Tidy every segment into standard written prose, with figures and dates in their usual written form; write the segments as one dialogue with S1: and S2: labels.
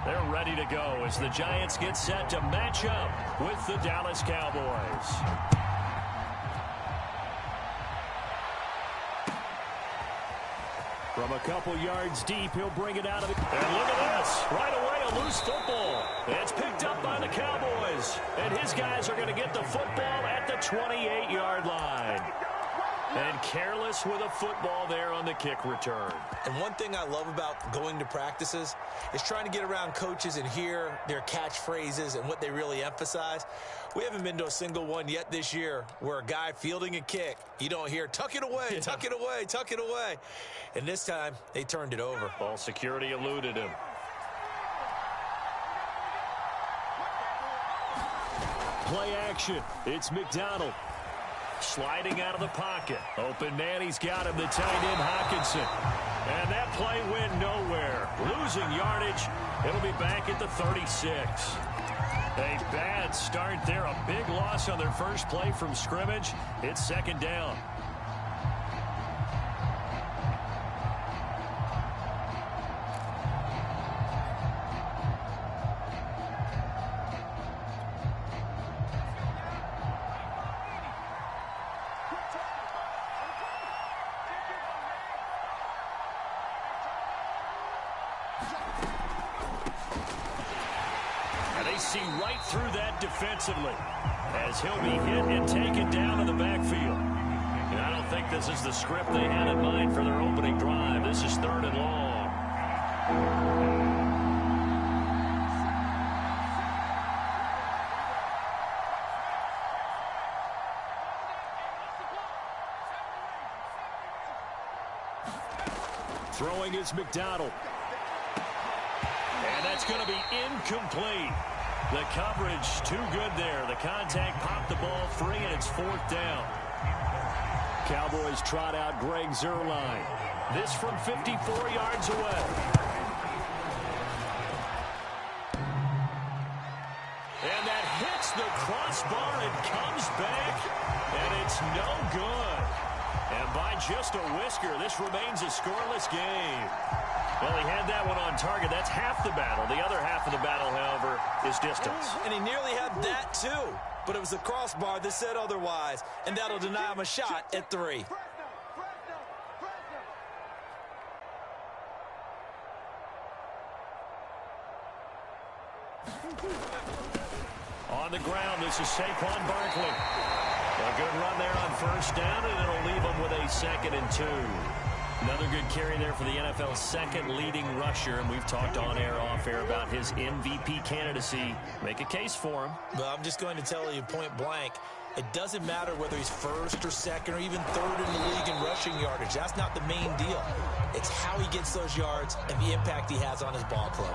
S1: They're ready to go as the Giants get set to match up with the Dallas Cowboys. From a couple yards deep, he'll bring it out of the... And look at this. Right away, a loose football. It's picked up by the Cowboys. And his guys are going to get the football at the 28-yard line. And careless with a football there on the kick return.
S2: And one thing I love about going to practices is trying to get around coaches and hear their catchphrases and what they really emphasize. We haven't been to a single one yet this year where a guy fielding a kick, you don't hear, tuck it away, tuck it away, tuck it away. And this time, they turned it over.
S1: Ball security eluded him. Play action. It's McDonald. Sliding out of the pocket. Open man, he's got him, the tight end, Hockenson. And that play went nowhere. Losing yardage. It'll be back at the 36. A bad start there. A big loss on their first play from scrimmage. It's second down. See right through that defensively as he'll be hit and taken down in the backfield. And I don't think this is the script they had in mind for their opening drive. This is 3rd and long. Throwing is McDonald. And that's going to be incomplete. The coverage too good there. The contact popped the ball free, and it's 4th down. Cowboys trot out Greg Zuerlein. This from 54 yards away. And that hits the crossbar and comes back, and it's no good. And by just a whisker, this remains a scoreless game. Well, he had that one on target. That's half the battle. The other half of the battle, however, is distance.
S2: And he nearly had that, too. But it was the crossbar that said otherwise. And that'll deny him a shot at 3.
S1: On the ground, this is Saquon Barkley. A good run there on first down, and it'll leave him with a 2nd and 2. Another good carry there for the NFL's second leading rusher, and we've talked on air, off air about his MVP candidacy. Make a case for him.
S2: Well, I'm just going to tell you point blank, it doesn't matter whether he's 1st or 2nd or even 3rd in the league in rushing yardage. That's not the main deal. It's how he gets those yards and the impact he has on his ball club.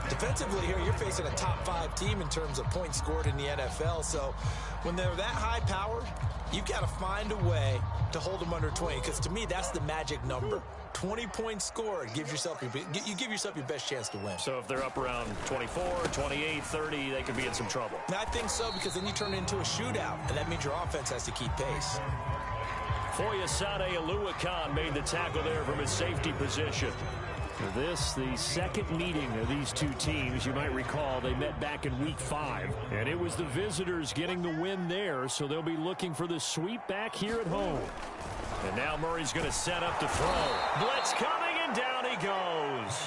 S2: Defensively here, you're facing a top 5 team in terms of points scored in the NFL, so when they're that high powered, you've got to find a way to hold them under 20, because to me, that's the magic number. 20 points scored, you give yourself your best chance to win.
S1: So if they're up around 24, 28, 30, they could be in some trouble.
S2: And I think so, because then you turn it into a shootout, and that means your offense has to keep pace.
S1: Foyesade Oluwakan made the tackle there from his safety position. For this, the second meeting of these two teams, you might recall they met back in week 5. And it was the visitors getting the win there, so they'll be looking for the sweep back here at home. And now Murray's going to set up to throw. Blitz coming, and down he goes.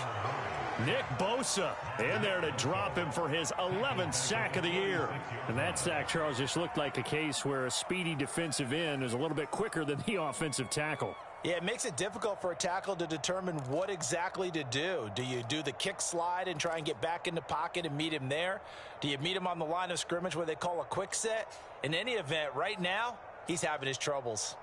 S1: Nick Bosa in there to drop him for his 11th sack of the year. And that sack, Charles, just looked like a case where a speedy defensive end is a little bit quicker than the offensive tackle.
S2: Yeah, it makes it difficult for a tackle to determine what exactly to do. Do you do the kick slide and try and get back in the pocket and meet him there? Do you meet him on the line of scrimmage where they call a quick set? In any event, right now, he's having his troubles.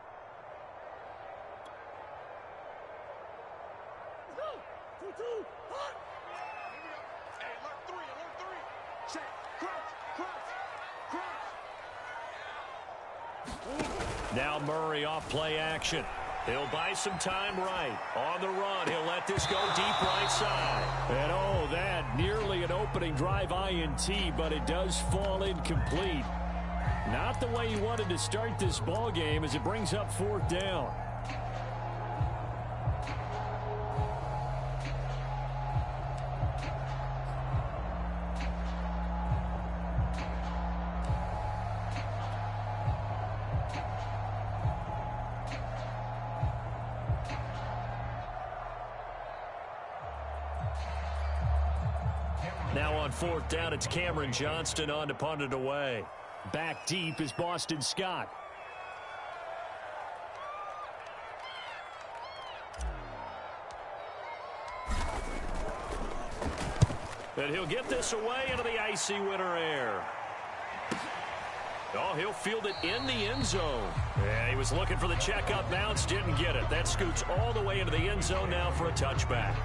S1: Now Murray off play action. He'll buy some time right. On the run, he'll let this go deep right side. And oh, that nearly an opening drive INT, but it does fall incomplete. Not the way he wanted to start this ball game as it brings up 4th down. Now on 4th down, it's Cameron Johnston on to punt it away. Back deep is Boston Scott. And he'll get this away into the icy winter air. Oh, he'll field it in the end zone. Yeah, he was looking for the checkup bounce, didn't get it. That scoots all the way into the end zone now for a touchback.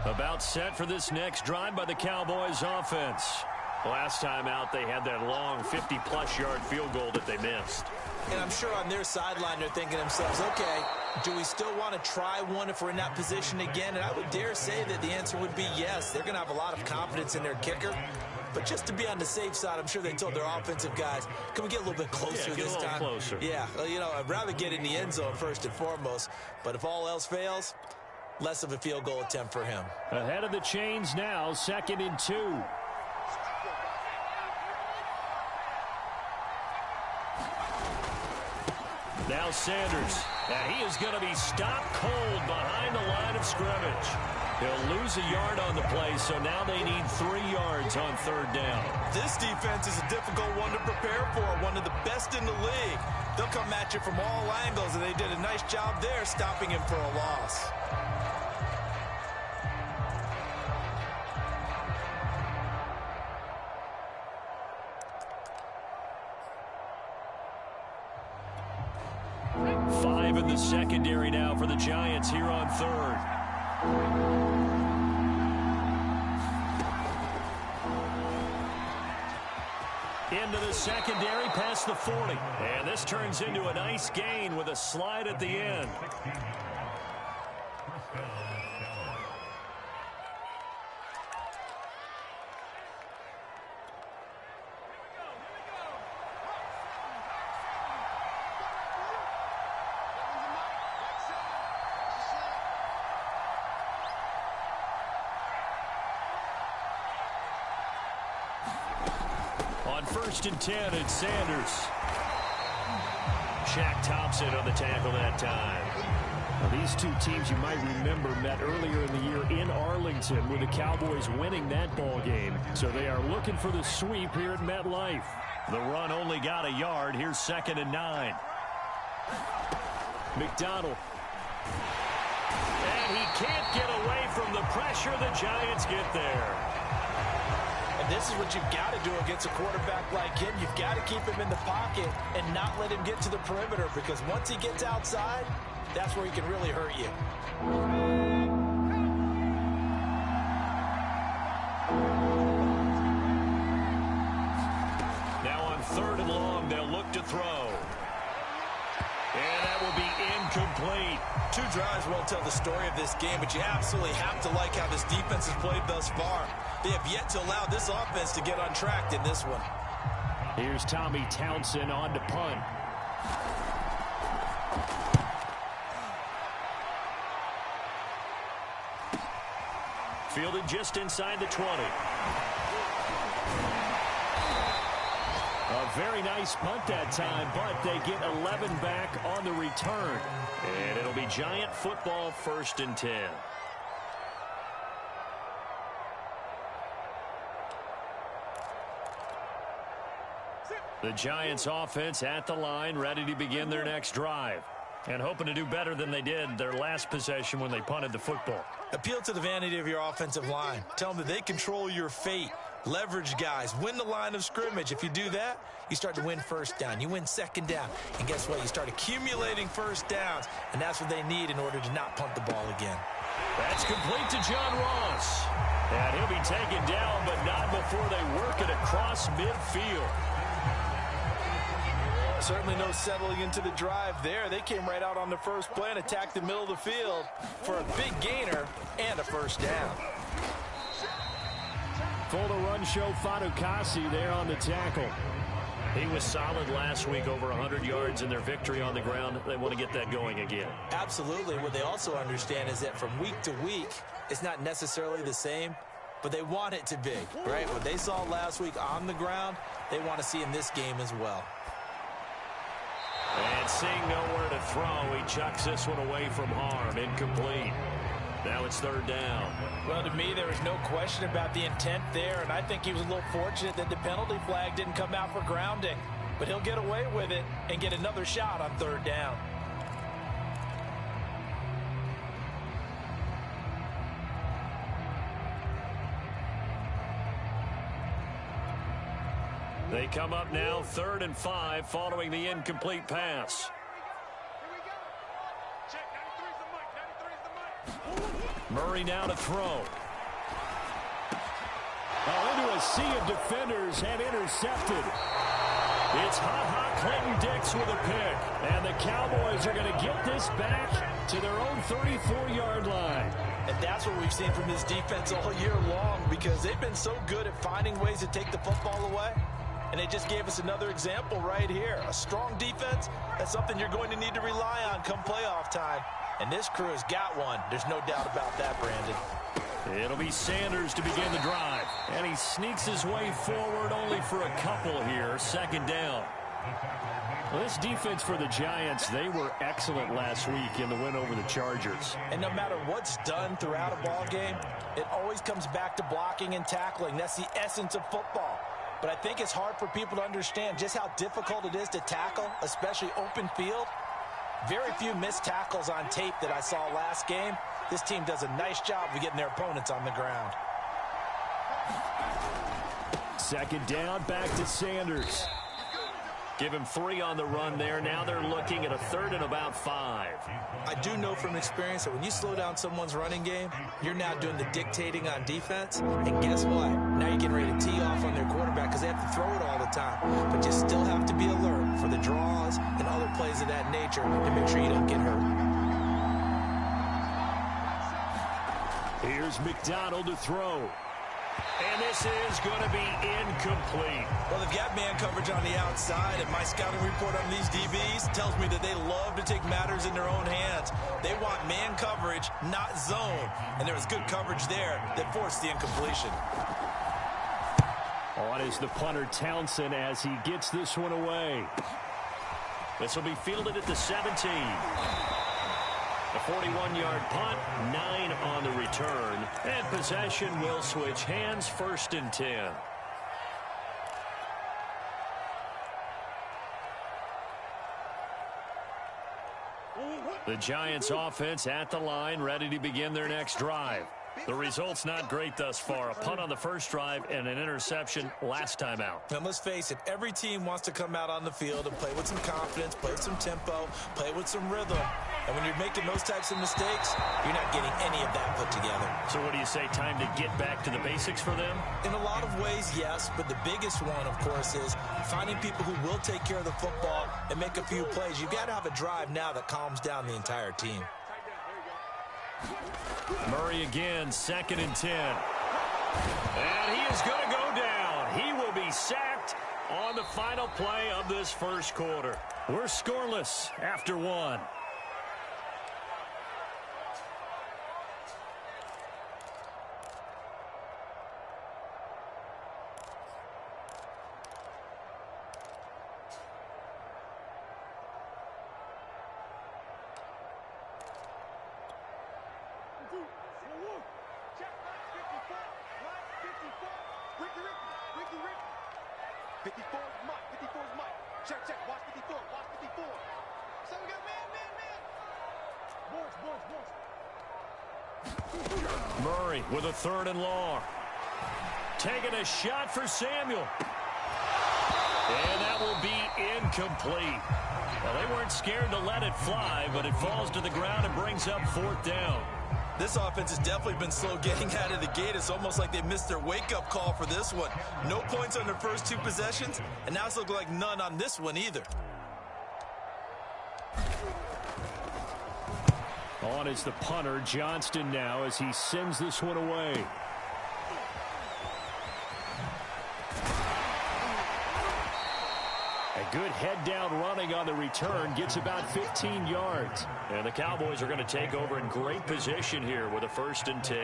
S1: About set for this next drive by the Cowboys offense. Last time out, they had that long 50-plus yard field goal that they missed.
S2: And I'm sure on their sideline they're thinking to themselves, okay, do we still want to try one if we're in that position again? And I would dare say that the answer would be yes. They're going to have a lot of confidence in their kicker. But just to be on the safe side, I'm sure they told their offensive guys, can we get a little bit closer this time?
S1: Closer.
S2: Yeah, well, you know, I'd rather get in the end zone first and foremost. But if all else fails, less of a field goal attempt for him.
S1: Ahead of the chains now, 2nd and 2. Now Sanders, and he is going to be stopped cold behind the line of scrimmage. He'll lose a yard on the play, so now they need 3 yards on 3rd down.
S2: This defense is a difficult one to prepare for, one of the best in the league. They'll come at you from all angles, and they did a nice job there stopping him for a loss.
S1: In the secondary now for the Giants here on 3rd. Into the secondary past the 40. And this turns into a nice gain with a slide at the end. On 1st and 10, it's Sanders. Shaq Thompson on the tackle that time. Now, these two teams, you might remember, met earlier in the year in Arlington with the Cowboys winning that ball game. So they are looking for the sweep here at MetLife. The run only got a yard. Here's 2nd and 9. McDonald. And he can't get away from the pressure. The Giants get there.
S2: And this is what you've got to do against a quarterback like him. You've got to keep him in the pocket and not let him get to the perimeter, because once he gets outside, that's where he can really hurt you.
S1: Now on 3rd and long, they'll look to throw. And that will be incomplete.
S2: 2 drives won't tell the story of this game, but you absolutely have to like how this defense has played thus far. They have yet to allow this offense to get on track in this one.
S1: Here's Tommy Townsend on to punt. Fielded just inside the 20. A very nice punt that time, but they get 11 back on the return. And it'll be Giant football, 1st and 10. The Giants offense at the line, ready to begin their next drive. And hoping to do better than they did their last possession when they punted the football.
S2: Appeal to the vanity of your offensive line. Tell them that they control your fate. Leverage guys. Win the line of scrimmage. If you do that, you start to win 1st down. You win 2nd down. And guess what? You start accumulating 1st downs. And that's what they need in order to not punt the ball again.
S1: That's complete to John Ross. And he'll be taken down, but not before they work it across midfield.
S2: Certainly no settling into the drive there. They came right out on the first play and attacked the middle of the field for a big gainer and a 1st down.
S1: For the run show, Fatukasi there on the tackle. He was solid last week, over 100 yards in their victory on the ground. They want to get that going again.
S2: Absolutely. What they also understand is that from week to week, it's not necessarily the same, but they want it to be, right? What they saw last week on the ground, they want to see in this game as well.
S1: And seeing nowhere to throw, he chucks this one away from harm. Incomplete. Now it's third down.
S2: Well, to me, there was no question about the intent there, and I think he was a little fortunate that the penalty flag didn't come out for grounding. But he'll get away with it and get another shot on third down.
S1: They come up now 3rd and 5 following the incomplete pass. Murray now to throw. Into a sea of defenders and intercepted. It's Ha-Ha Clinton Dix with a pick. And the Cowboys are going to get this back to their own 34-yard line.
S2: And that's what we've seen from this defense all year long, because they've been so good at finding ways to take the football away. And they just gave us another example right here. A strong defense, that's something you're going to need to rely on come playoff time. And this crew has got one. There's no doubt about that, Brandon.
S1: It'll be Sanders to begin the drive. And he sneaks his way forward only for a couple here. 2nd down. Well, this defense for the Giants, they were excellent last week in the win over the Chargers.
S2: And no matter what's done throughout a ball game, it always comes back to blocking and tackling. That's the essence of football. But I think it's hard for people to understand just how difficult it is to tackle, especially open field. Very few missed tackles on tape that I saw last game. This team does a nice job of getting their opponents on the ground.
S1: 2nd down, back to Sanders. Give him 3 on the run there. Now they're looking at a 3rd and about 5.
S2: I do know from experience that when you slow down someone's running game, you're now doing the dictating on defense. And guess what? Now you're getting ready to tee off on their quarterback because they have to throw it all the time. But you still have to be alert for the draws and other plays of that nature to make sure you don't get hurt.
S1: Here's McDonald to throw. And this is going to be incomplete.
S2: Well, they've got man coverage on the outside, and my scouting report on these DBs tells me that they love to take matters in their own hands. They want man coverage, not zone. And there was good coverage there that forced the incompletion.
S1: On is the punter Townsend as he gets this one away. This will be fielded at the 17. A 41-yard punt, 9 on the return. And possession will switch hands, 1st and 10. The Giants offense at the line, ready to begin their next drive. The result's not great thus far. A punt on the first drive and an interception last time out.
S2: And let's face it, every team wants to come out on the field and play with some confidence, play with some tempo, play with some rhythm. And when you're making those types of mistakes, you're not getting any of that put together.
S1: So what do you say, time to get back to the basics for them?
S2: In a lot of ways, yes, but the biggest one, of course, is finding people who will take care of the football and make a few plays. You've got to have a drive now that calms down the entire team.
S1: Murray again, 2nd and 10. And he is going to go down. He will be sacked on the final play of this first quarter. We're scoreless after 1. Murray with a 3rd and long. Taking a shot for Samuel. And that will be incomplete. Well, they weren't scared to let it fly, but it falls to the ground and brings up 4th down.
S2: This offense has definitely been slow getting out of the gate. It's almost like they missed their wake-up call for this one. No points on their first 2 possessions, and now it's looking like none on this one either.
S1: On is the punter, Johnston, now as he sends this one away. A good head-down running on the return gets about 15 yards. And the Cowboys are going to take over in great position here with a 1st and 10.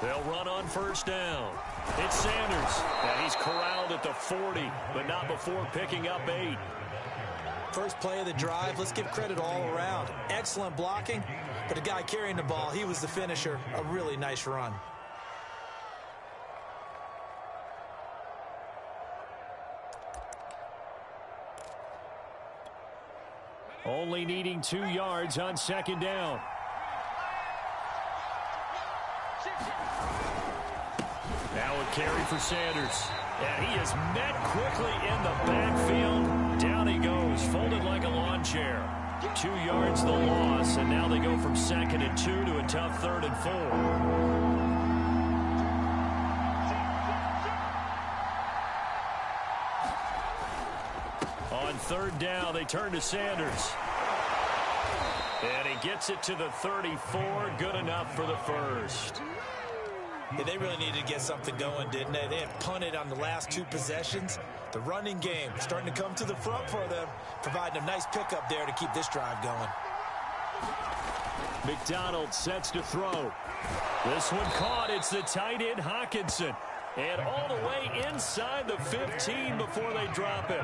S1: They'll run on 1st down. It's Sanders. And he's corralled at the 40, but not before picking up 8.
S2: First play of the drive, let's give credit all around. Excellent blocking, but the guy carrying the ball, he was the finisher. A really nice run.
S1: Only needing 2 yards on 2nd down. Now a carry for Sanders. And he is met quickly in the backfield. Down he goes, folded like a lawn chair. 2 yards the loss, and now they go from 2nd and 2 to a tough 3rd and 4. On 3rd down, they turn to Sanders. And he gets it to the 34. Good enough for the 1st.
S2: Yeah, they really needed to get something going, didn't they? They had punted on the last 2 possessions. The running game starting to come to the front for them, providing a nice pickup there to keep this drive going.
S1: McDonald sets to throw. This one caught. It's the tight end, Hockenson. And all the way inside the 15 before they drop it.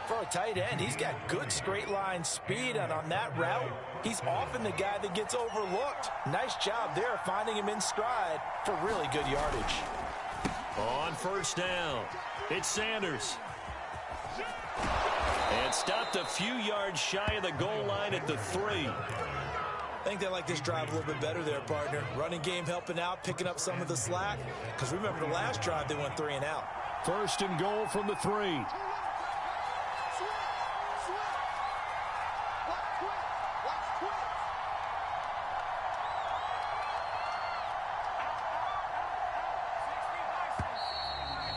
S2: For a tight end, he's got good straight line speed, and on that route, he's often the guy that gets overlooked. Nice job there finding him in stride for really good yardage.
S1: On 1st down, it's Sanders. And stopped a few yards shy of the goal line at the 3.
S2: I think they like this drive a little bit better there, partner. Running game helping out, picking up some of the slack. Because remember the last drive, they went 3 and out.
S1: 1st and goal from the 3.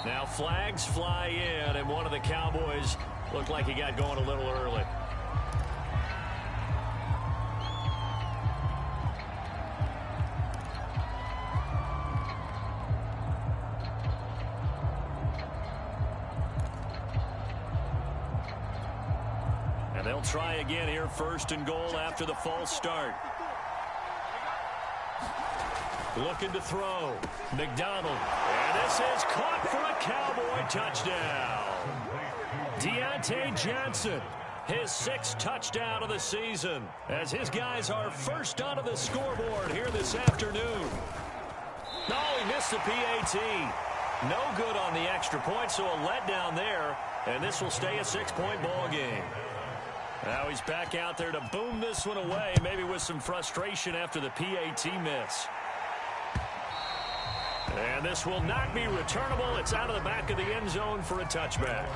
S1: Now flags fly in, and one of the Cowboys looked like he got going a little early. And they'll try again here, 1st and goal after the false start. Looking to throw. McDonald. And this is caught for a Cowboy touchdown. Deontay Johnson, his 6th touchdown of the season, as his guys are first onto the scoreboard here this afternoon. Oh, he missed the PAT. No good on the extra point, so a letdown there, and this will stay a 6-point ball game. Now he's back out there to boom this one away, maybe with some frustration after the PAT miss. And this will not be returnable. It's out of the back of the end zone for a touchback.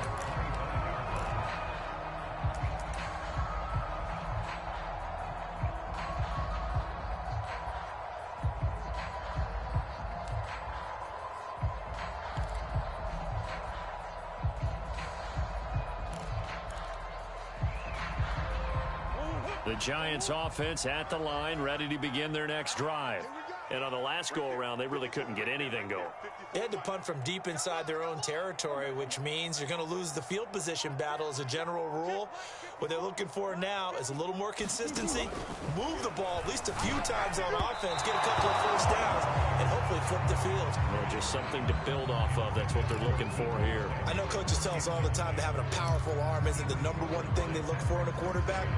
S1: The Giants offense at the line, ready to begin their next drive. And on the last go-around, they really couldn't get anything going.
S2: They had to punt from deep inside their own territory, which means you're going to lose the field position battle as a general rule. What they're looking for now is a little more consistency, move the ball at least a few times on offense, get a couple of 1st downs, and hopefully flip the field.
S1: Well, just something to build off of. That's what they're looking for here.
S2: I know coaches tell us all the time that having a powerful arm isn't the #1 thing they look for in a quarterback.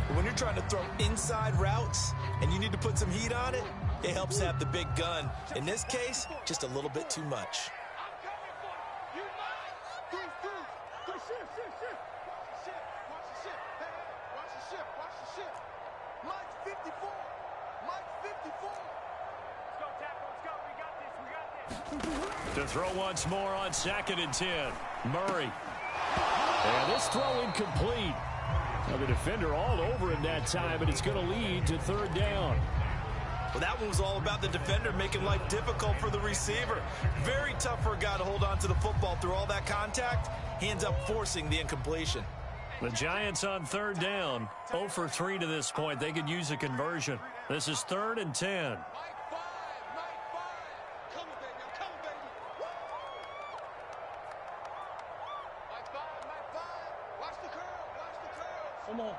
S2: But when you're trying to throw inside routes and you need to put some heat on it, it helps have the big gun. In this case, just a little bit too much.
S1: To throw once more on 2nd and 10. Murray. And this throw incomplete. Now the defender all over him that time, but it's going to lead to 3rd down.
S2: Well, that one was all about the defender making life difficult for the receiver. Very tough for a guy to hold on to the football through all that contact. He ends up forcing the incompletion.
S1: The Giants on third down, 0 for 3 to this point. They could use a conversion. This is 3rd and 10.
S3: Come on.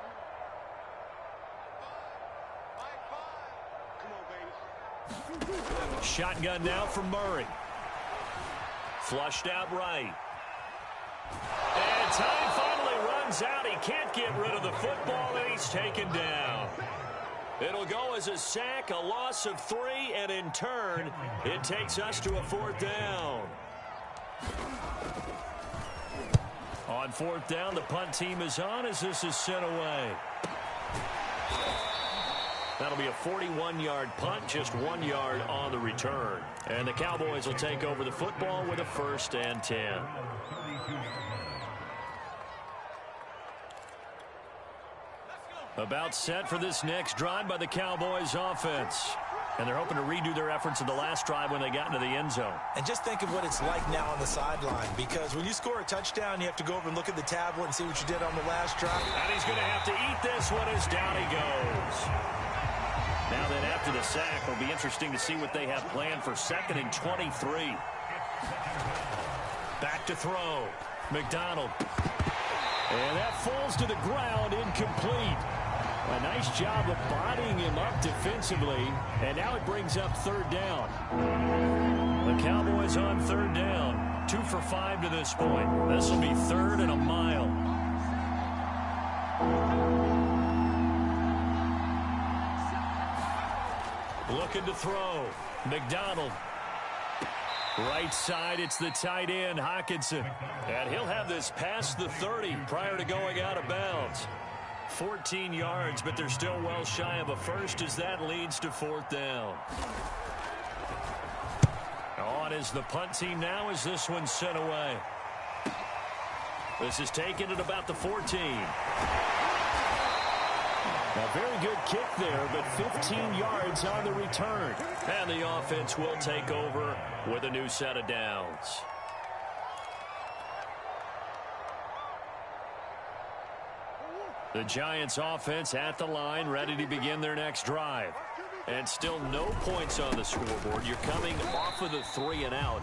S1: Shotgun now from Murray. Flushed out right. And time finally runs out. He can't get rid of the football, and he's taken down. It'll go as a sack, a loss of 3, and in turn, it takes us to a 4th down. On 4th down, the punt team is on as this is sent away. That'll be a 41-yard punt, just 1 yard on the return. And the Cowboys will take over the football with a 1st and 10. About set for this next drive by the Cowboys offense. And they're hoping to redo their efforts in the last drive when they got into the end zone.
S2: And just think of what it's like now on the sideline, because when you score a touchdown, you have to go over and look at the tablet and see what you did on the last drive.
S1: And he's going to have to eat this one as down he goes. Now then, after the sack, it'll be interesting to see what they have planned for 2nd and 23. Back to throw. McDonald. And that falls to the ground, incomplete. A nice job of bodying him up defensively, and now it brings up 3rd down. The Cowboys on 3rd down, 2 for 5 to this point. This will be 3rd and a mile. Looking to throw. McDonald. Right side, it's the tight end, Hockenson. And he'll have this past the 30 prior to going out of bounds. 14 yards, but they're still well shy of a first as that leads to 4th down. On is the punt team now as this one's sent away. This is taken at about the 14. A very good kick there, but 15 yards on the return. And the offense will take over with a new set of downs. The Giants offense at the line, ready to begin their next drive. And still no points on the scoreboard. You're coming off of the 3 and out.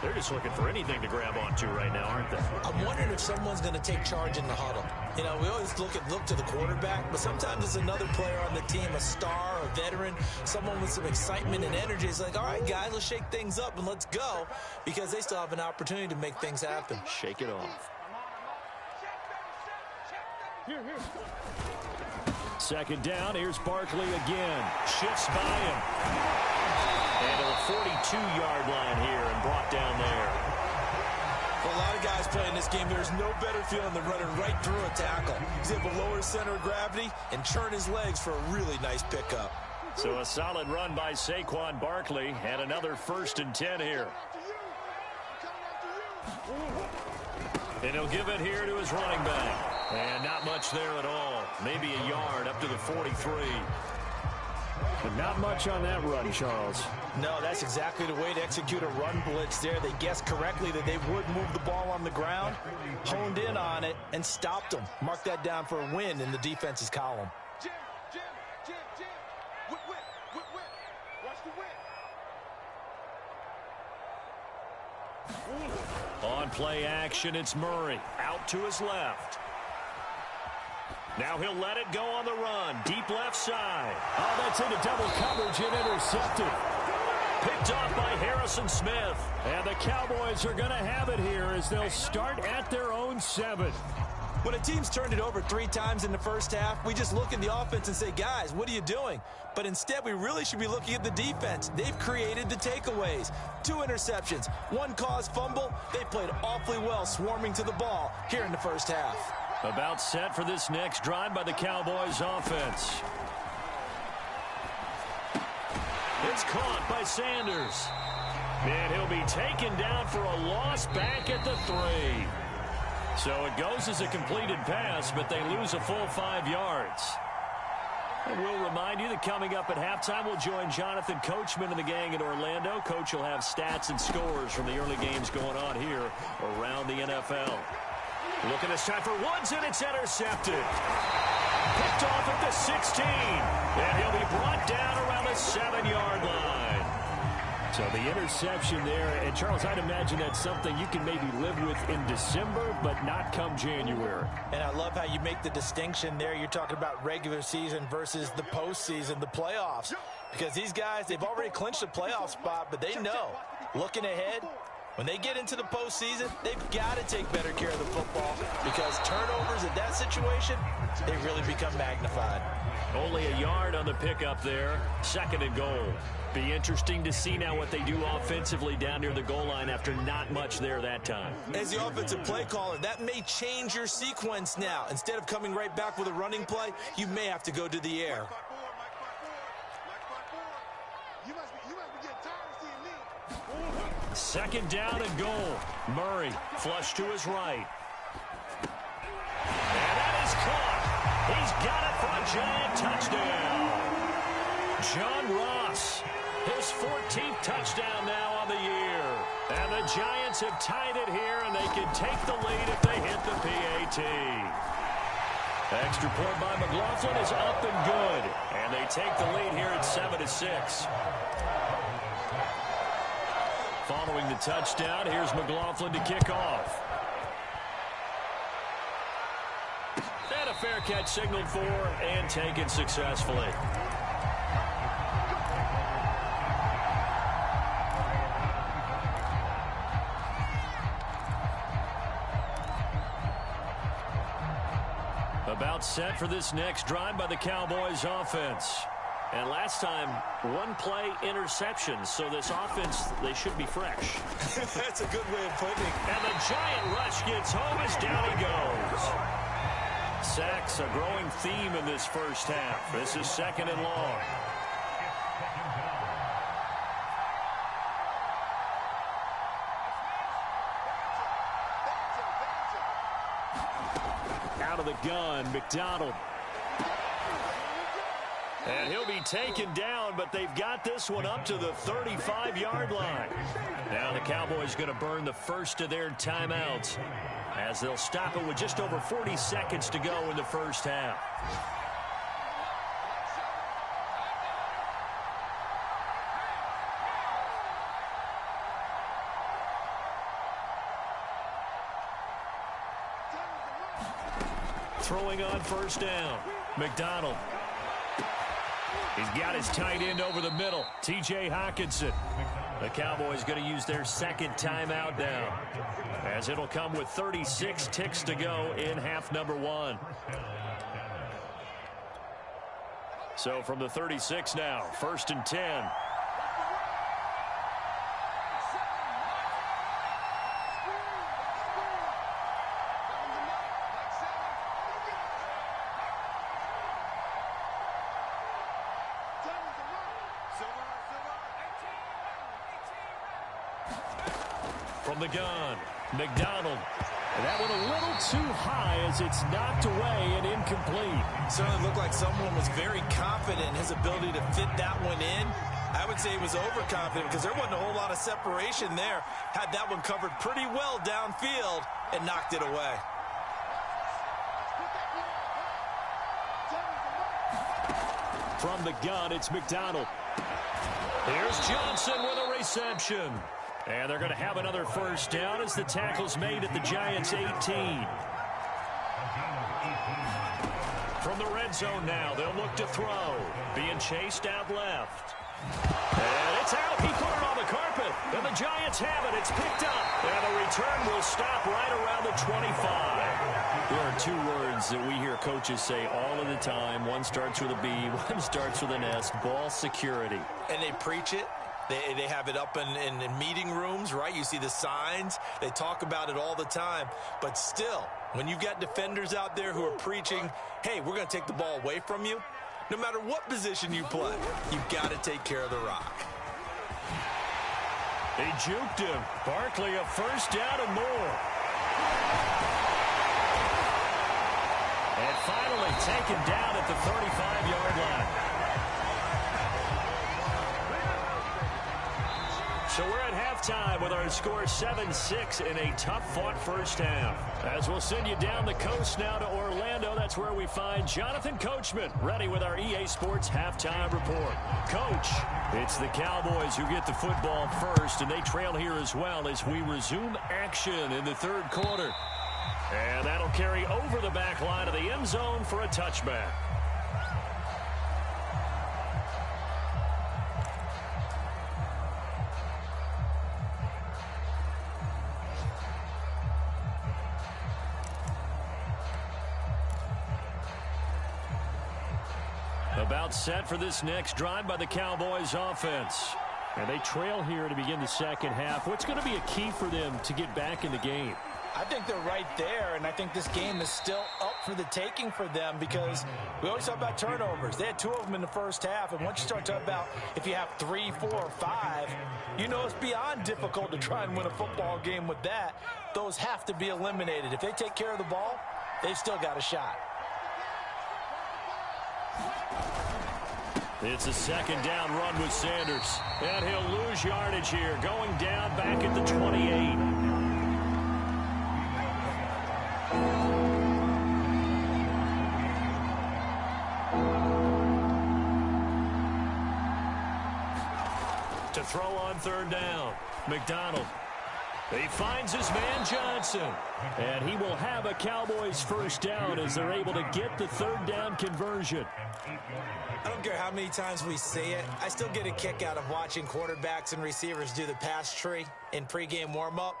S1: They're just looking for anything to grab onto right now, aren't they?
S2: I'm wondering if someone's going to take charge in the huddle. You know, we always look to the quarterback, but sometimes it's another player on the team, a star, a veteran, someone with some excitement and energy. It's like, all right, guys, let's shake things up and let's go, because they still have an opportunity to make things happen.
S1: Shake it off.
S3: Here.
S1: 2nd down, here's Barkley again. Shifts by him. And to the 42-yard line here and brought down there.
S2: For a lot of guys playing this game, there's no better feeling than running right through a tackle. He's able to lower his center of gravity and turn his legs for a really nice pickup.
S1: So a solid run by Saquon Barkley and another 1st and 10 here. And he'll give it here to his running back. And not much there at all. Maybe a yard up to the 43. But not much on that run, Charles.
S2: No, that's exactly the way to execute a run blitz there. They guessed correctly that they would move the ball on the ground, honed in on it, and stopped them. Mark that down for a win in the defense's column.
S3: Jim. Whip. Watch the whip.
S1: On play action, it's Murray. Out to his left. Now he'll let it go on the run. Deep left side. Oh, that's into double coverage and intercepted. Picked off by Harrison Smith. And the Cowboys are going to have it here as they'll start at their own 7.
S2: When a team's turned it over 3 times in the first half, we just look at the offense and say, guys, what are you doing? But instead, we really should be looking at the defense. They've created the takeaways. 2 interceptions, 1 caused fumble. They played awfully well swarming to the ball here in the first half.
S1: About set for this next drive by the Cowboys offense. It's caught by Sanders. And he'll be taken down for a loss back at the 3. So it goes as a completed pass, but they lose a full 5 yards. And we'll remind you that coming up at halftime, we'll join Jonathan Coachman and the gang in Orlando. Coach will have stats and scores from the early games going on here around the NFL. Look at this time for Woods, and it's intercepted. Picked off at the 16. And he'll be brought down around the 7-yard line. So the interception there, and Charles, I'd imagine that's something you can maybe live with in December, but not come January.
S2: And I love how you make the distinction there. You're talking about regular season versus the postseason, the playoffs. Because these guys, they've already clinched a playoff spot, but they know, looking ahead, when they get into the postseason, they've got to take better care of the football because turnovers in that situation, they really become magnified.
S1: Only a yard on the pickup there. 2nd and goal. Be interesting to see now what they do offensively down near the goal line after not much there that time.
S2: As the offensive play caller, that may change your sequence now. Instead of coming right back with a running play, you may have to go to the air.
S3: You must be getting tired of seeing me.
S1: 2nd down and goal. Murray flush to his right. And that is caught. He's got it for a Giant touchdown. John Ross, his 14th touchdown now on the year. And the Giants have tied it here, and they can take the lead if they hit the PAT. Extra point by McLaughlin is up and good. And they take the lead here at 7-6. Following the touchdown, here's McLaughlin to kick off. And a fair catch signaled for and taken successfully. About set for this next drive by the Cowboys offense. And last time, 1 play interception. So this offense, they should be fresh.
S2: That's a good way of putting it.
S1: And the Giant rush gets home as down he goes. Sacks, a growing theme in this first half. This is 2nd and long. Out of the gun, McDonald. And he'll be taken down, but they've got this one up to the 35-yard line. Now the Cowboys going to burn the first of their timeouts as they'll stop it with just over 40 seconds to go in the first half. Throwing on 1st down. McDonald. He's got his tight end over the middle, T.J. Hockenson. The Cowboys going to use their 2nd timeout now, as it'll come with 36 ticks to go in half number 1. So from the 36 now, 1st and 10. From the gun, McDonald. And that one a little too high as it's knocked away and incomplete.
S2: Certainly looked like someone was very confident in his ability to fit that one in. I would say he was overconfident because there wasn't a whole lot of separation there. Had that one covered pretty well downfield and knocked it away.
S1: From the gun, it's McDonald. Here's Johnson with a reception. And they're going to have another 1st down as the tackle's made at the Giants' 18. From the red zone now, they'll look to throw. Being chased out left. And it's out. He put it on the carpet. And the Giants have it. It's picked up. And the return will stop right around the 25. There are 2 words that we hear coaches say all of the time. One starts with a B, one starts with an S. Ball security.
S2: And they preach it. They have it up in meeting rooms, right? You see the signs. They talk about it all the time. But still, when you've got defenders out there who are preaching, hey, we're going to take the ball away from you, no matter what position you play, you've got to take care of the rock.
S1: He juked him. Barkley, a 1st down and more. And finally taken down at the 35-yard line. So we're at halftime with our score 7-6 in a tough-fought first half. As we'll send you down the coast now to Orlando, that's where we find Jonathan Coachman ready with our EA Sports halftime report. Coach, it's the Cowboys who get the football first, and they trail here as well as we resume action in the third quarter. And that'll carry over the back line of the end zone for a touchback. About set for this next drive by the Cowboys offense. And they trail here to begin the second half. What's going to be a key for them to get back in the game?
S2: I think they're right there, and I think this game is still up for the taking for them because we always talk about turnovers. They had 2 of them in the first half, and once you start talking about if you have 3, 4, or 5, you know it's beyond difficult to try and win a football game with that. Those have to be eliminated. If they take care of the ball, they've still got a shot.
S1: It's a second down run with Sanders. And he'll lose yardage here, going down back at the 28. To throw on third down, McDonald. He finds his man Johnson. And he will have a Cowboys first down as they're able to get the third down conversion.
S2: I don't care how many times we say it, I still get a kick out of watching quarterbacks and receivers do the pass tree in pregame warm-up.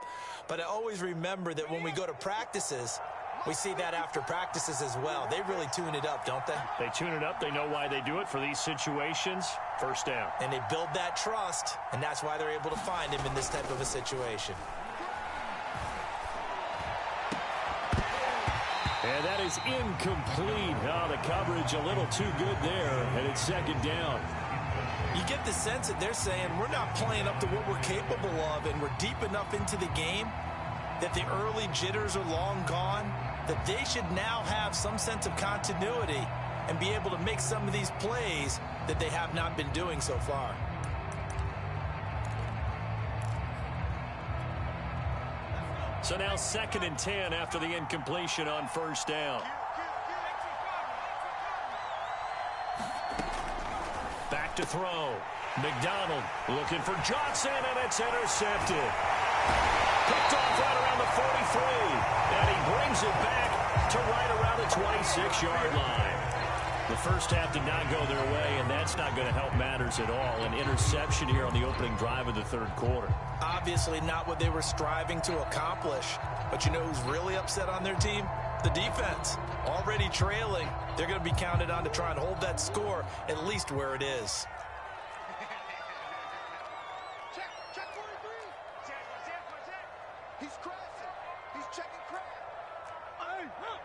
S2: But I always remember that when we go to practices, we see that after practices as well. They really tune it up, don't they?
S1: They tune it up. They know why they do it for these situations. First down.
S2: And they build that trust, and that's why they're able to find him in this type of a situation.
S1: And that is incomplete. Oh, the coverage a little too good there, and it's second down.
S2: You get the sense that they're saying we're not playing up to what we're capable of, and we're deep enough into the game that the early jitters are long gone, that they should now have some sense of continuity and be able to make some of these plays that they have not been doing so far.
S1: So now 2nd and 10 after the incompletion on first down. Back to throw. McDonald looking for Johnson, and it's intercepted. Picked off right around the 43, and he brings it back to right around the 26-yard line. The first half did not go their way, and that's not going to help matters at all. An interception here on the opening drive of the third quarter.
S2: Obviously not what they were striving to accomplish. But you know who's really upset on their team? The defense. Already trailing. They're going to be counted on to try and hold that score at least where it is.
S3: Check 43. He's crashing. He's checking crash. Hey, undercut.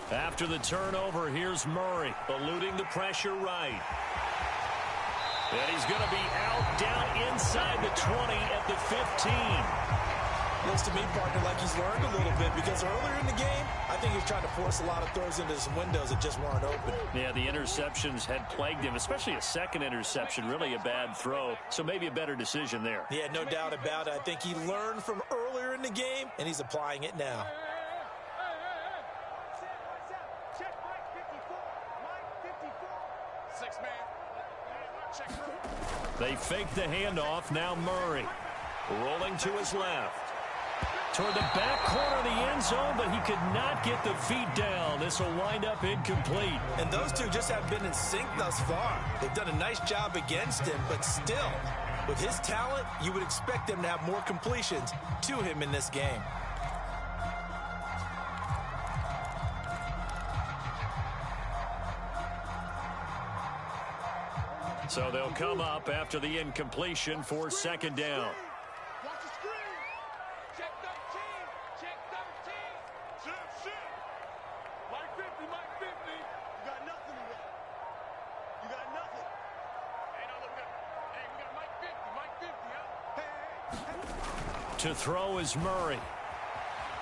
S1: After the turnover, here's Murray, eluding the pressure right. And he's going to be out down inside the 20 at the 15.
S2: Looks to me, partner, like he's learned a little bit because earlier in the game, I think he was trying to force a lot of throws into some windows that just weren't open.
S1: Yeah, the interceptions had plagued him, especially a second interception, really a bad throw. So maybe a better decision there.
S2: Yeah, no doubt about it. I think he learned from earlier in the game, and he's applying it now.
S1: They fake the handoff. Now Murray rolling to his left. Toward the back corner of the end zone, but he could not get the feet down. This will wind up incomplete.
S2: And those two just have been in sync thus far. They've done a nice job against him, but still, with his talent, you would expect them to have more completions to him in this game.
S1: So they'll come up after the incompletion for second down.
S3: Watch the screen. Check 13. Check 13. Shit. Mike 50, Mike 50. You got nothing today. You got nothing. Hey, no, look at. Hey, we got Mike 50, huh? Hey.
S1: To throw is Murray.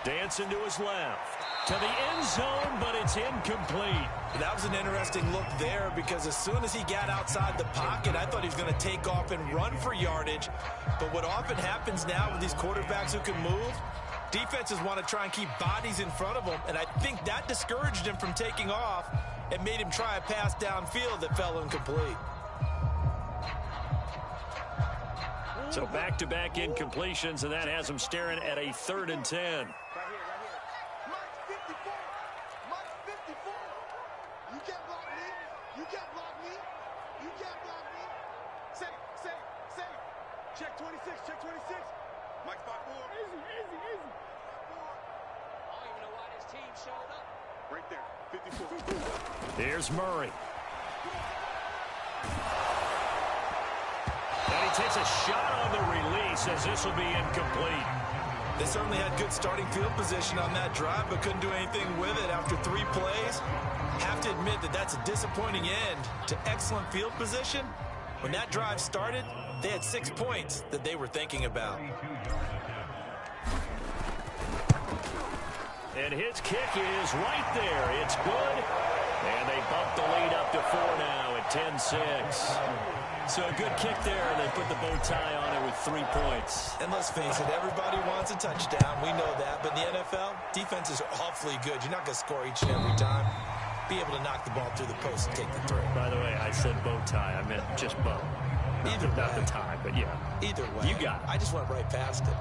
S1: Dancing to his left. To the end zone, but it's incomplete.
S2: That was an interesting look there because as soon as he got outside the pocket, I thought he was going to take off and run for yardage. But what often happens now with these quarterbacks who can move, defenses want to try and keep bodies in front of them, and I think that discouraged him from taking off and made him try a pass downfield that fell incomplete.
S1: So back-to-back incompletions, and that has him staring at a 3rd and 10.
S3: Check 26, check 26. Mike's spot 4. Easy, easy, easy. I don't even know why this team showed up. Right there, 54.
S1: Here's Murray. And he takes a shot on the release as this will be incomplete.
S2: They certainly had good starting field position on that drive, but couldn't do anything with it after 3 plays. Have to admit that that's a disappointing end to excellent field position. When that drive started, they had 6 points that they were thinking about.
S1: And his kick is right there. It's good. And they bump the lead up to 4 now at 10-6. So a good kick there, and they put the bow tie on it with 3 points.
S2: And let's face it, everybody wants a touchdown. We know that. But in the NFL, defenses are awfully good. You're not going to score each and every time. Be able to knock the ball through the post and take the throw.
S1: By the way, I said bow tie. I meant just bow.
S2: Either way.
S1: Not the tie, but yeah.
S2: Either way.
S1: You got it.
S2: I just went right past it.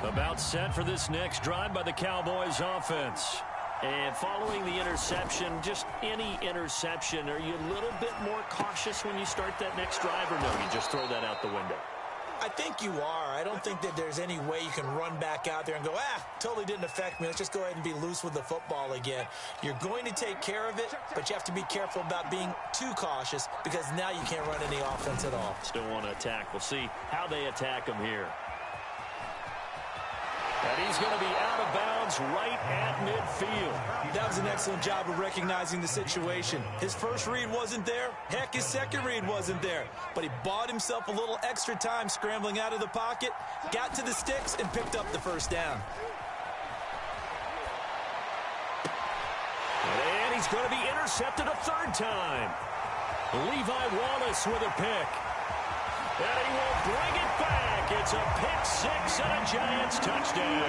S1: About set for this next drive by the Cowboys offense. And following the interception, just any interception, are you a little bit more cautious when you start that next drive, or no, you just throw that out the window?
S2: I think you are. I don't think that there's any way you can run back out there and go, totally didn't affect me. Let's just go ahead and be loose with the football again. You're going to take care of it, but you have to be careful about being too cautious because now you can't run any offense at all.
S1: Still want to attack. We'll see how they attack him here. And he's going to be out of bounds right at midfield.
S2: That was an excellent job of recognizing the situation. His first read wasn't there. Heck, his second read wasn't there. But he bought himself a little extra time scrambling out of the pocket, got to the sticks, and picked up the first down.
S1: And he's going to be intercepted a 3rd time. Levi Wallace with a pick. And he will bring it back. It's a pick 6 and a Giants touchdown.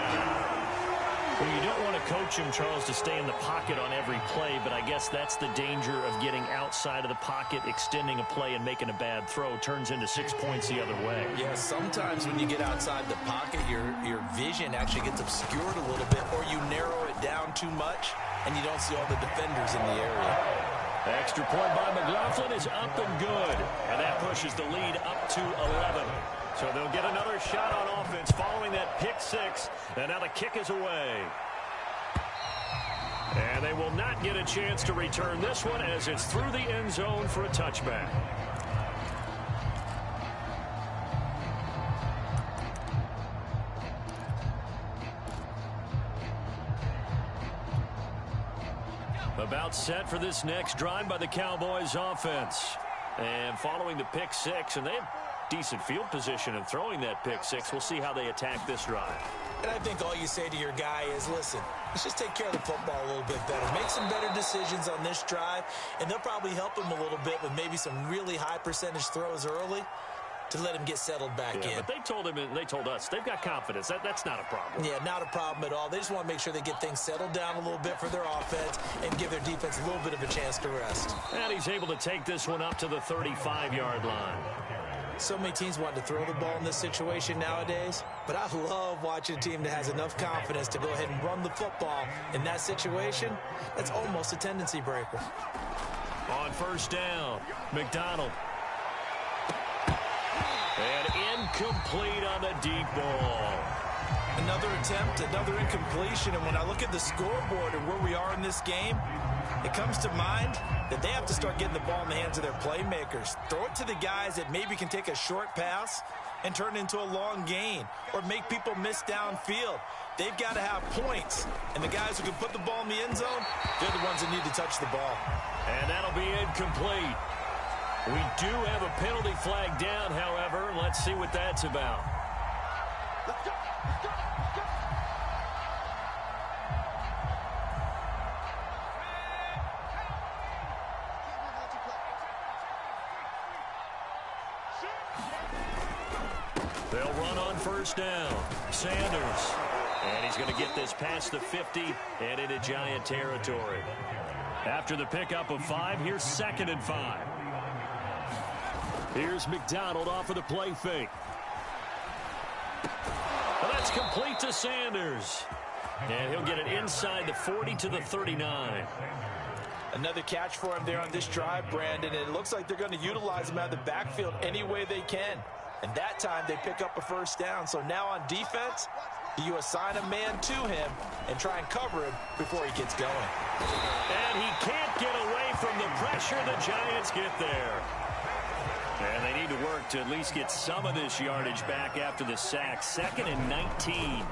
S1: Well, you don't want to coach him, Charles, to stay in the pocket on every play, but I guess that's the danger of getting outside of the pocket, extending a play, and making a bad throw. Turns into 6 points the other way.
S2: Yeah, sometimes when you get outside the pocket, your vision actually gets obscured a little bit, or you narrow it down too much, and you don't see all the defenders in the area.
S1: Extra point by McLaughlin is up and good. And that pushes the lead up to 11. So they'll get another shot on offense following that pick 6. And now the kick is away. And they will not get a chance to return this one as it's through the end zone for a touchback. About set for this next drive by the Cowboys offense. And following the pick 6, and they have decent field position in throwing that pick 6. We'll see how they attack this drive.
S2: And I think all you say to your guy is, listen, let's just take care of the football a little bit better. Make some better decisions on this drive, and they'll probably help him a little bit with maybe some really high percentage throws early to let him get settled back in.
S1: But they told him, and they told us, they've got confidence. That's not a problem.
S2: Yeah, not a problem at all. They just want to make sure they get things settled down a little bit for their offense and give their defense a little bit of a chance to rest.
S1: And he's able to take this one up to the 35-yard line.
S2: So many teams want to throw the ball in this situation nowadays, but I love watching a team that has enough confidence to go ahead and run the football in that situation. That's almost a tendency breaker.
S1: On first down, McDonald. And incomplete on the deep ball.
S2: Another attempt, another incompletion, and when I look at the scoreboard and where we are in this game, it comes to mind that they have to start getting the ball in the hands of their playmakers. Throw it to the guys that maybe can take a short pass and turn it into a long gain or make people miss downfield. They've got to have points, and the guys who can put the ball in the end zone, they're the ones that need to touch the ball.
S1: And that'll be incomplete. We do have a penalty flag down, however. Let's see what that's about.
S3: Let's go. Let's go. Let's go.
S1: They'll run on first down. Sanders. And he's going to get this past the 50 and into Giant territory. After the pickup of 5, here's 2nd and 5. Here's McDonald off of the play fake. And that's complete to Sanders. And he'll get it inside the 40 to the 39.
S2: Another catch for him there on this drive, Brandon. And it looks like they're going to utilize him out of the backfield any way they can. And that time they pick up a first down. So now on defense, you assign a man to him and try and cover him before he gets going.
S1: And he can't get away from the pressure. The Giants get there. And they need to work to at least get some of this yardage back after the sack. 2nd and 19.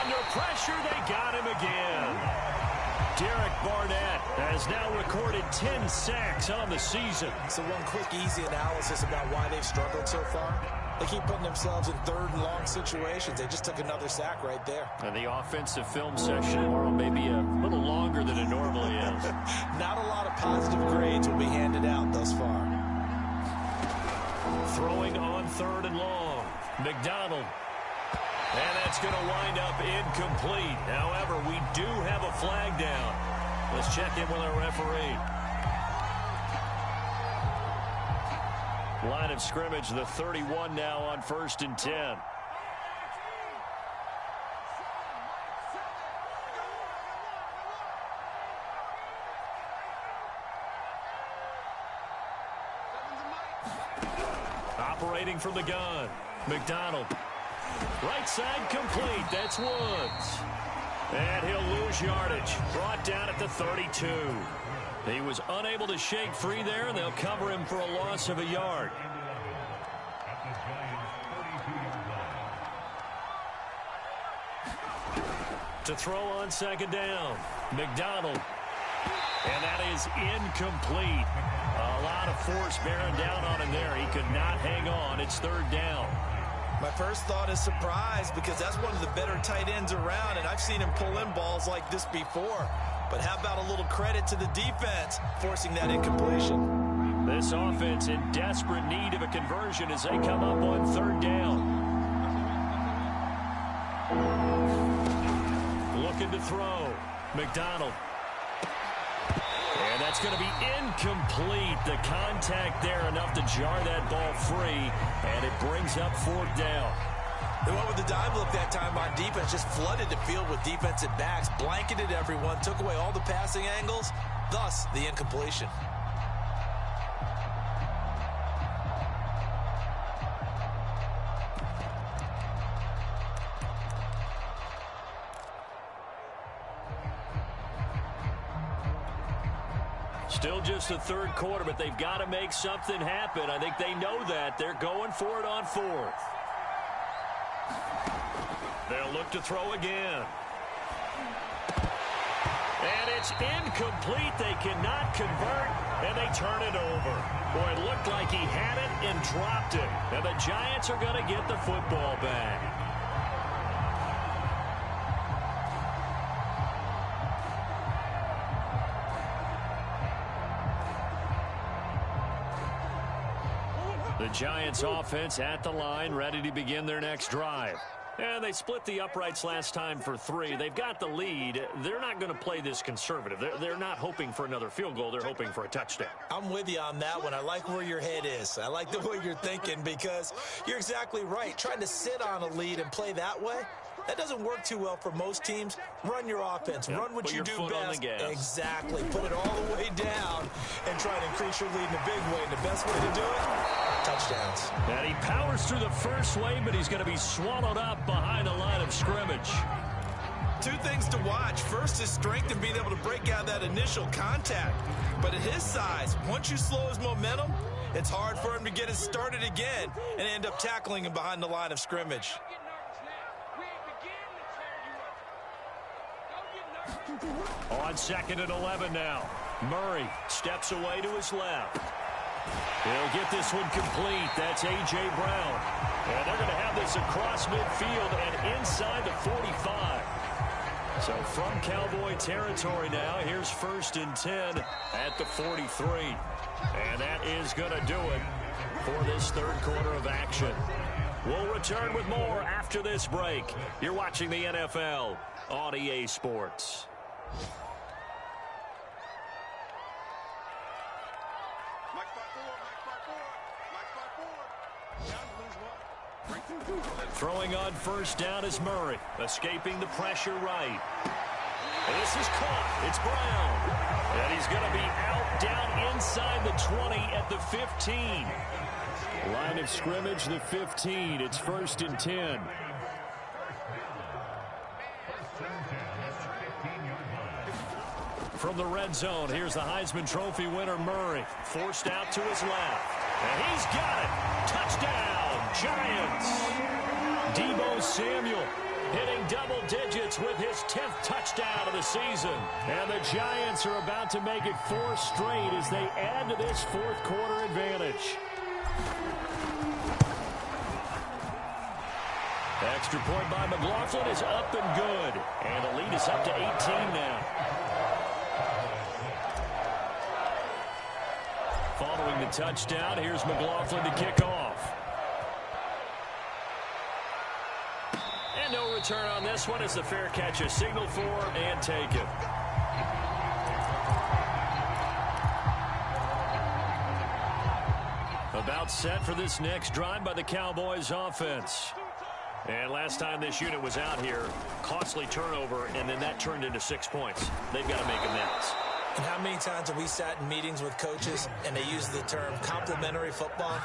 S1: Under pressure, they got him again. Derek Barnett has now recorded 10 sacks on the season.
S2: So one quick, easy analysis about why they've struggled so far. They keep putting themselves in 3rd and long situations. They just took another sack right there.
S1: And the offensive film session tomorrow may be a little longer than it normally is.
S2: Not a lot of positive grades will be handed out thus far.
S1: Throwing on 3rd and long. McDonald. And that's going to wind up incomplete. However, we do have a flag down. Let's check in with our referee. Line of scrimmage, the 31 now on 1st and 10. Operating from the gun, McDonald. Right side complete. That's Woods. And he'll lose yardage. Brought down at the 32. He was unable to shake free there, and they'll cover him for a loss of a yard. To throw on 2nd down, McDonald. And that is incomplete. A lot of force bearing down on him there. He could not hang on. It's 3rd down.
S2: My first thought is surprise, because that's one of the better tight ends around, and I've seen him pull in balls like this before. But how about a little credit to the defense forcing that incompletion?
S1: This offense in desperate need of a conversion as they come up on 3rd down. Looking to throw. McDonald. And that's going to be incomplete. The contact there enough to jar that ball free, and it brings up 4th down.
S2: They went with the dive look that time on defense, just flooded the field with defensive backs, blanketed everyone, took away all the passing angles, thus the incompletion.
S1: Still just the 3rd quarter, but they've got to make something happen. I think they know that. They're going for it on 4th. They'll look to throw again. And it's incomplete. They cannot convert, and they turn it over. Boy, it looked like he had it and dropped it. And the Giants are going to get the football back. The Giants offense at the line, ready to begin their next drive. And they split the uprights last time for 3. They've got the lead. They're not going to play this conservative. They're not hoping for another field goal. They're hoping for a touchdown.
S2: I'm with you on that one. I like where your head is. I like the way you're thinking, because you're exactly right. Trying to sit on a lead and play that way, that doesn't work too well for most teams. Run your offense. Run what you do best. Exactly. Put it all the way down and try to increase your lead in a big way. And the best way to do it, touchdowns.
S1: And he powers through the first wave, but he's going to be swallowed up behind the line of scrimmage.
S2: 2 things to watch. First is strength and being able to break out that initial contact. But at his size, once you slow his momentum, it's hard for him to get it started again and end up tackling him behind the line of scrimmage.
S1: On 2nd and 11 now. Murray steps away to his left. He'll get this one complete. That's A.J. Brown. And they're going to have this across midfield and inside the 45. So from Cowboy territory now, here's 1st and 10 at the 43. And that is going to do it for this third quarter of action. We'll return with more after this break. You're watching the NFL on EA Sports. Throwing on 1st down is Murray, escaping the pressure right. This is caught. It's Brown. And he's going to be out down inside the 20 at the 15. Line of scrimmage, the 15. It's 1st and 10. From the red zone, here's the Heisman Trophy winner, Murray. Forced out to his left. And he's got it. Touchdown, Giants. Deebo Samuel hitting double digits with his 10th touchdown of the season. And the Giants are about to make it 4 straight as they add to this fourth quarter advantage. Extra point by McLaughlin is up and good. And the lead is up to 18 now. Following the touchdown, here's McLaughlin to kick off. And no return on this one as the fair catch is signaled for and taken. About set for this next drive by the Cowboys offense. And last time this unit was out here, costly turnover, and then that turned into 6 points. They've got to make amends.
S2: And how many times have we sat in meetings with coaches and they use the term complementary football?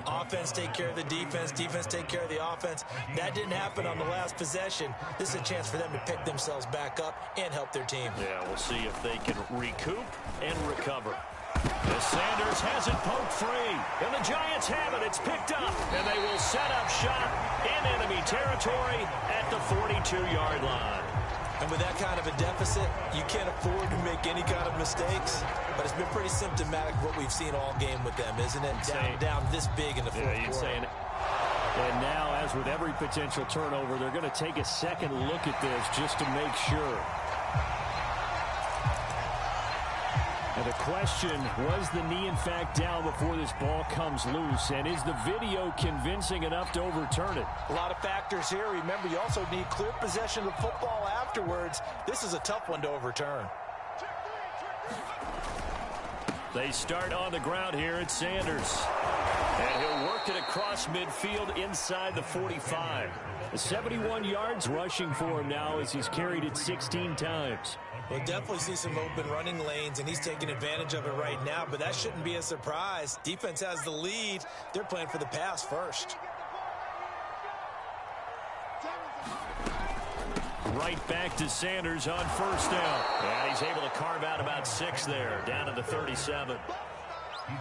S2: Offense take care of the defense, defense take care of the offense. That didn't happen on the last possession. This is a chance for them to pick themselves back up and help their team.
S1: Yeah, we'll see if they can recoup and recover. As Sanders has it poked free, and the Giants have it. It's picked up, and they will set up shop in enemy territory at the 42-yard line.
S2: And with that kind of a deficit, you can't afford to make any kind of mistakes. But it's been pretty symptomatic of what we've seen all game with them, isn't it? Down this big in the fourth quarter.
S1: And now, as with every potential turnover, they're going to take a second look at this just to make sure. And the question, was the knee in fact down before this ball comes loose? And is the video convincing enough to overturn it?
S2: A lot of factors here. Remember, you also need clear possession of the football afterwards. This is a tough one to overturn.
S1: They start on the ground here at Sanders. And he'll work it across midfield inside the 45. 71 yards rushing for him now as he's carried it 16 times.
S2: We'll definitely see some open running lanes, and he's taking advantage of it right now, but that shouldn't be a surprise. Defense has the lead. They're playing for the pass first.
S1: Right back to Sanders on 1st down. And he's able to carve out about 6 there, down to the 37.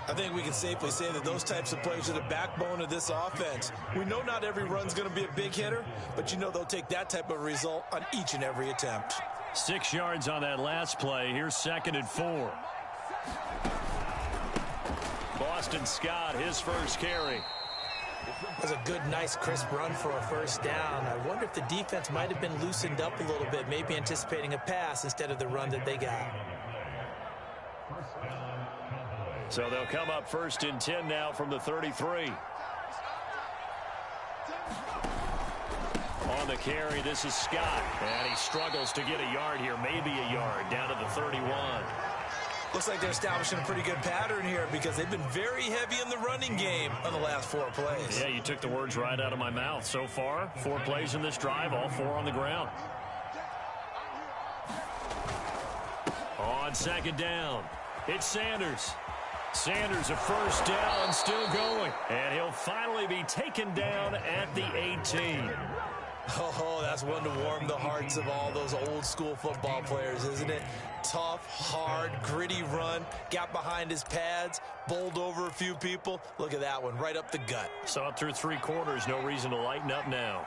S2: I think we can safely say that those types of plays are the backbone of this offense. We know not every run's going to be a big hitter, but you know they'll take that type of result on each and every attempt.
S1: 6 yards on that last play. Here's 2nd and 4. Boston Scott, his first carry.
S2: That was a good, nice, crisp run for a 1st down. I wonder if the defense might have been loosened up a little bit, maybe anticipating a pass instead of the run that they got.
S1: So they'll come up 1st and 10 now from the 33. On the carry, this is Scott. And he struggles to get a yard here, maybe a yard, down to the 31.
S2: Looks like they're establishing a pretty good pattern here because they've been very heavy in the running game on the last 4 plays.
S1: Yeah, you took the words right out of my mouth. So far, 4 plays in this drive, all 4 on the ground. On 2nd down, it's Sanders. Sanders, a 1st down, still going. And he'll finally be taken down at the 18.
S2: Oh, that's one to warm the hearts of all those old school football players, isn't it? Tough, hard, gritty run. Got behind his pads, bowled over a few people. Look at that one, right up the gut.
S1: Saw it through 3 quarters. No reason to lighten up now.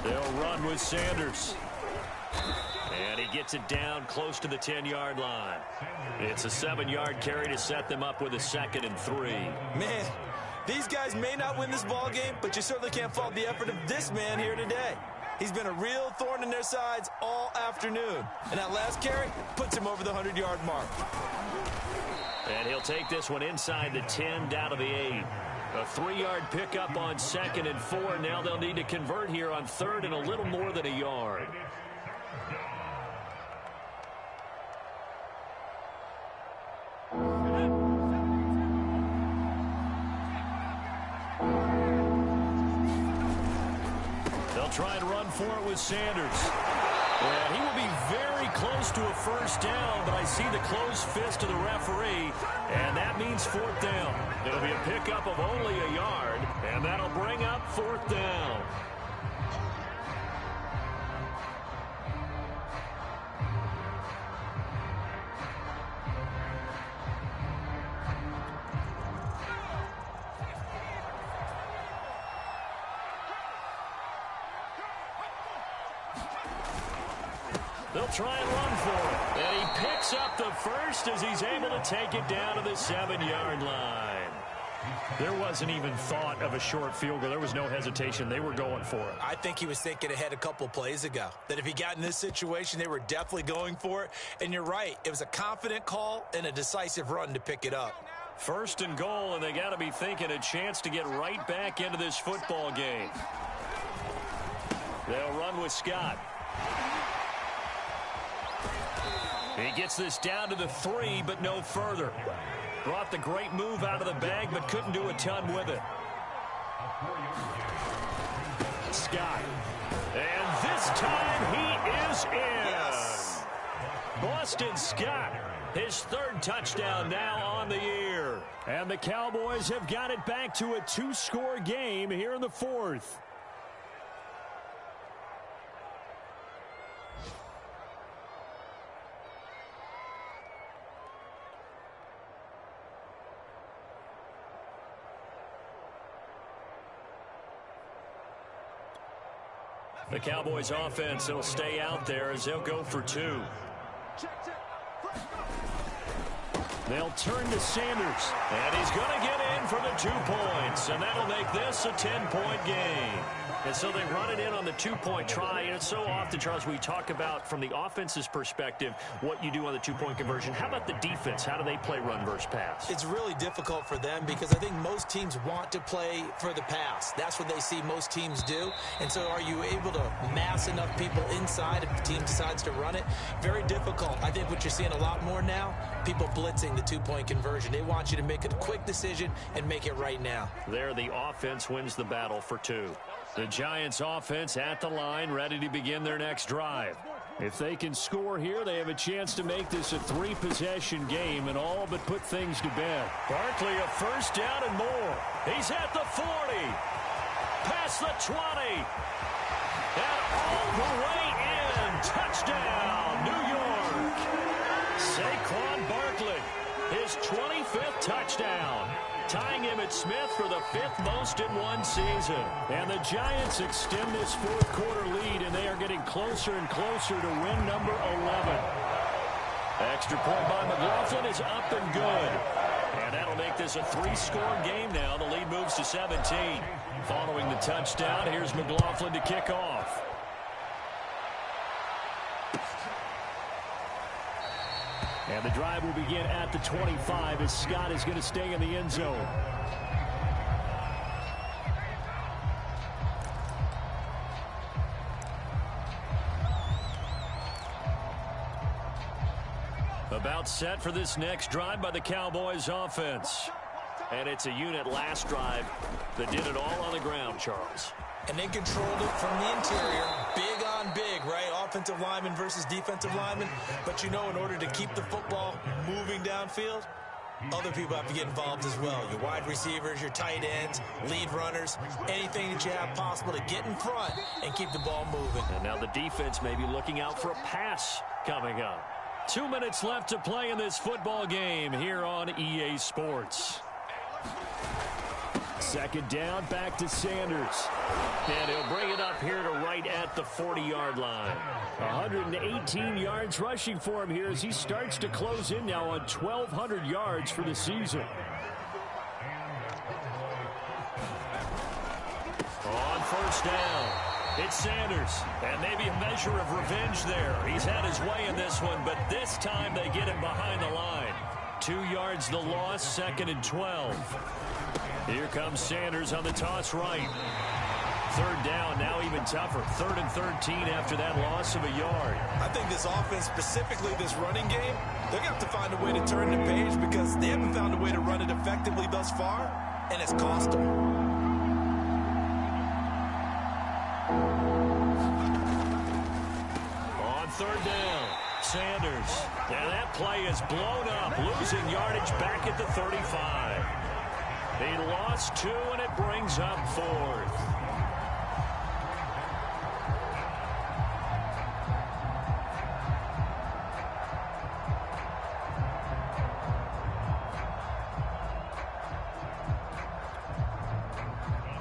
S1: They'll run with Sanders. And he gets it down close to the 10-yard line. It's a 7-yard carry to set them up with a 2nd and 3.
S2: Man, these guys may not win this ball game, but you certainly can't fault the effort of this man here today. He's been a real thorn in their sides all afternoon. And that last carry puts him over the 100-yard mark.
S1: And he'll take this one inside the 10 down to the 8. A 3-yard pickup on 2nd and 4. Now they'll need to convert here on 3rd and a little more than a yard. They'll try and run for it with Sanders. And he will be very close to a first down, but I see the closed fist of the referee, and that means 4th down. It'll be a pickup of only a yard, and that'll bring up 4th down. They'll try and run for it. And he picks up the first as he's able to take it down to the 7-yard line. There wasn't even thought of a short field goal. There was no hesitation. They were going for it.
S2: I think he was thinking ahead a couple plays ago, that if he got in this situation, they were definitely going for it. And you're right. It was a confident call and a decisive run to pick it up.
S1: 1st and goal, and they got to be thinking a chance to get right back into this football game. They'll run with Scott. He gets this down to the 3, but no further. Brought the great move out of the bag, but couldn't do a ton with it. Scott. And this time he is in. Yes. Boston Scott, his 3rd touchdown now on the year. And the Cowboys have got it back to a 2-score game here in the 4th. The Cowboys offense will stay out there as they'll go for 2. They'll turn to Sanders, and he's going to get in for the 2 points, and that'll make this a 10-point game. And so they run it in on the 2-point try, and it's so often, Charles, we talk about from the offense's perspective what you do on the 2-point conversion. How about the defense? How do they play run versus pass?
S2: It's really difficult for them because I think most teams want to play for the pass. That's what they see most teams do. And so are you able to mass enough people inside if the team decides to run it? Very difficult. I think what you're seeing a lot more now, people blitzing the 2-point conversion. They want you to make a quick decision and make it right now.
S1: There, the offense wins the battle for 2. The Giants offense at the line, ready to begin their next drive. If they can score here, they have a chance to make this a 3-possession game and all but put things to bed. Barkley, a first down and more. He's at the 40. Past the 20. And all the way in. Touchdown, New York. Saquon Barkley, his 25th touchdown. Tying Emmitt Smith for the 5th most in one season. And the Giants extend this 4th quarter lead, and they are getting closer and closer to win number 11. Extra point by McLaughlin is up and good. And that'll make this a 3-score game now. The lead moves to 17. Following the touchdown, here's McLaughlin to kick off. And the drive will begin at the 25 as Scott is going to stay in the end zone. About set for this next drive by the Cowboys offense. And it's a unit last drive that did it all on the ground, Charles.
S2: And they controlled it from the interior. Big on big, right? Offensive lineman versus defensive lineman. But you know, in order to keep the football moving downfield, other people have to get involved as well. Your wide receivers, your tight ends, lead runners, anything that you have possible to get in front and keep the ball moving.
S1: And now the defense may be looking out for a pass coming up. 2 minutes left to play in this football game here on EA Sports. Second down, back to Sanders. And he'll bring it up here to right at the 40-yard line. 118 yards rushing for him here as he starts to close in now on 1,200 yards for the season. On first down, it's Sanders. And maybe a measure of revenge there. He's had his way in this one, but this time they get him behind the line. 2 yards the loss, 2nd and 12. Here comes Sanders on the toss right. Third down, now even tougher. 3rd and 13 after that loss of a yard.
S2: I think this offense, specifically this running game, they're going to have to find a way to turn the page because they haven't found a way to run it effectively thus far, and it's cost them.
S1: On third down, Sanders. And that play is blown up, losing yardage back at the 35. He lost 2, and it brings up 4th.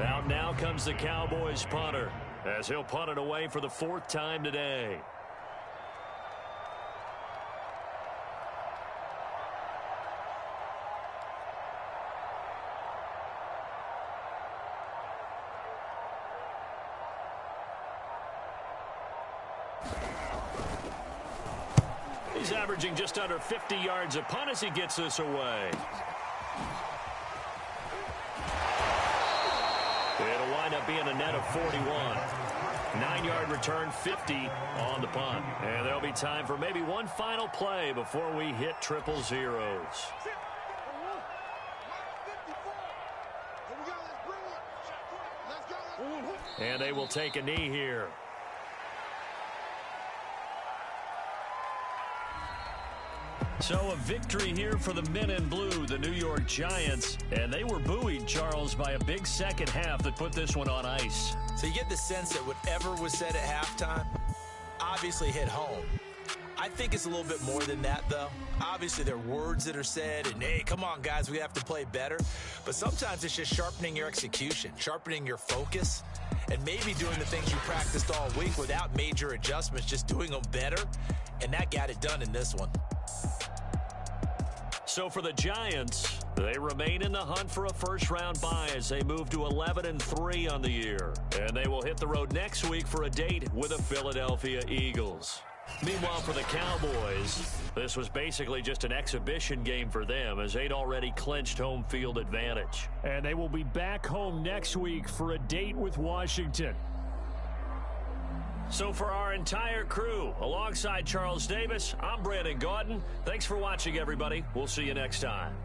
S1: Out now comes the Cowboys punter, as he'll punt it away for the 4th time today. He's averaging just under 50 yards a punt as he gets this away. It'll wind up being a net of 41. 9-yard return, 50 on the punt. And there'll be time for maybe one final play before we hit triple zeros. And they will take a knee here. So a victory here for the men in blue, the New York Giants. And they were buoyed, Charles, by a big second half that put this one on ice.
S2: So you get the sense that whatever was said at halftime obviously hit home. I think it's a little bit more than that, though. Obviously, there are words that are said, and, hey, come on, guys, we have to play better. But sometimes it's just sharpening your execution, sharpening your focus, and maybe doing the things you practiced all week without major adjustments, just doing them better. And that got it done in this one.
S1: So for the Giants, they remain in the hunt for a first-round bye as they move to 11-3 on the year. And they will hit the road next week for a date with the Philadelphia Eagles. Meanwhile, for the Cowboys, this was basically just an exhibition game for them as they'd already clinched home field advantage. And they will be back home next week for a date with Washington. So for our entire crew, alongside Charles Davis, I'm Brandon Gaudin. Thanks for watching, everybody. We'll see you next time.